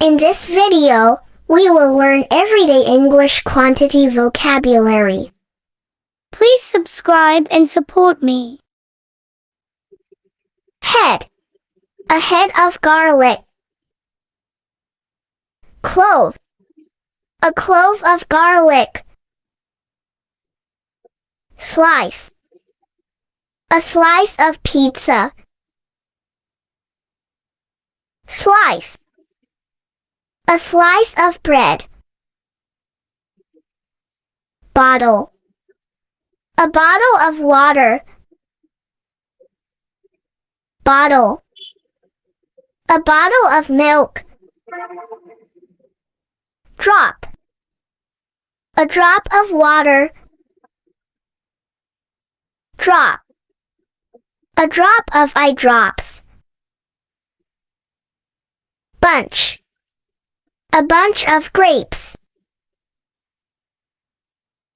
In this video, we will learn everyday English quantity vocabulary. Please subscribe and support me. Head. A head of garlic. Clove. A clove of garlic. Slice. A slice of pizza. Slice. A slice of bread. Bottle. A bottle of water. Bottle. A bottle of milk. Drop. A drop of water. Drop. A drop of eye drops. Bunch. A bunch of grapes.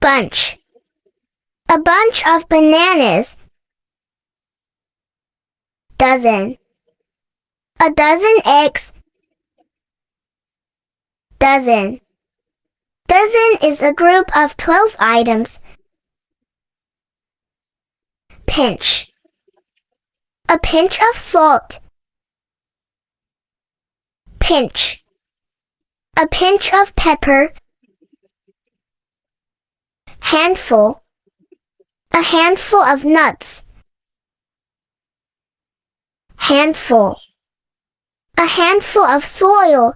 Bunch. A bunch of bananas. Dozen. A dozen eggs. Dozen. Dozen is a group of 12 items. Pinch. A pinch of salt. Pinch. A pinch of pepper. Handful. A handful of nuts. Handful. A handful of soil.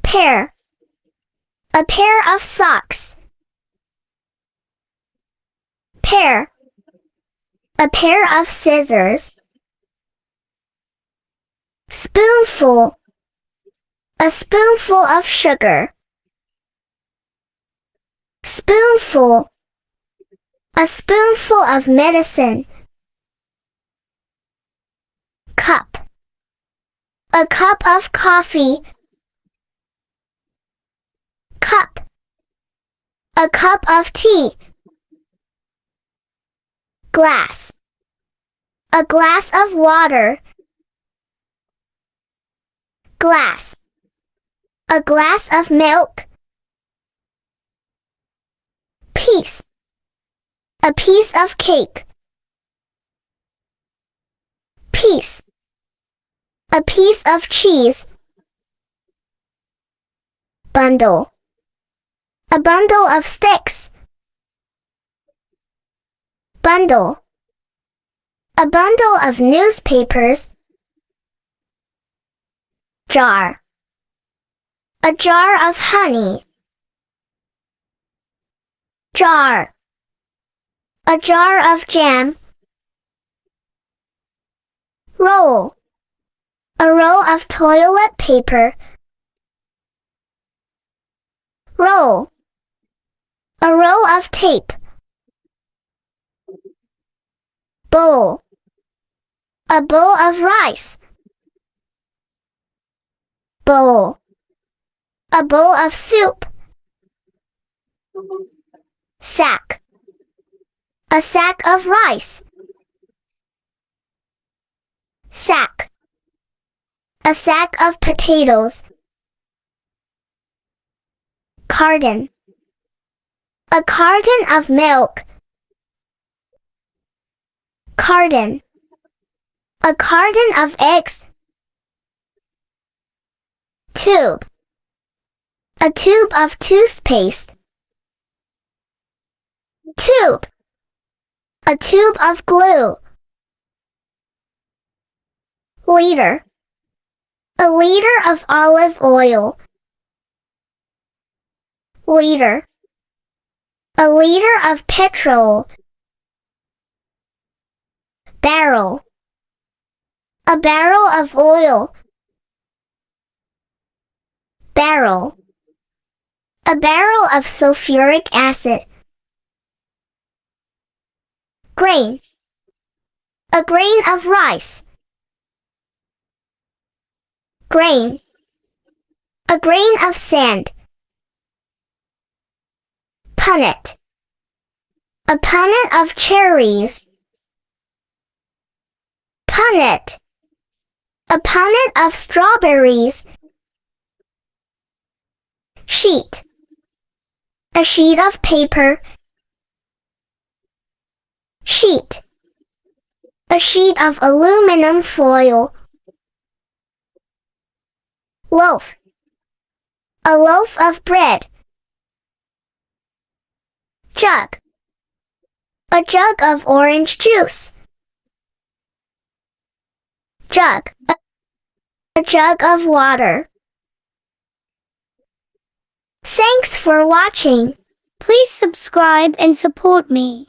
Pair. A pair of socks. Pair. A pair of scissors. Spoonful. A spoonful of sugar. Spoonful. A spoonful of medicine. Cup. A cup of coffee. Cup. A cup of tea. Glass. A glass of water. Glass. A glass of milk. Piece. A piece of cake. Piece. A piece of cheese. Bundle. A bundle of sticks. Bundle. A bundle of newspapers. Jar. A jar of honey. Jar. A jar of jam. Roll. A roll of toilet paper. Roll. A roll of tape. Bowl. A bowl of rice. Bowl. A bowl of soup. Sack. A sack of rice. Sack. A sack of potatoes. Carton. A carton of milk. Carton. A carton of eggs. Tube. A tube of toothpaste. Tube. A tube of glue. Liter. A liter of olive oil. Liter. A liter of petrol. Barrel. A barrel of oil. Barrel. A barrel of sulfuric acid. Grain. A grain of rice. Grain. A grain of sand. Punnet. A punnet of cherries. Punnet. A punnet of strawberries. Sheet. A sheet of paper. Sheet. A sheet of aluminum foil. Loaf. A loaf of bread. Jug. A jug of orange juice. Jug. A jug of water. Thanks for watching. Please subscribe and support me.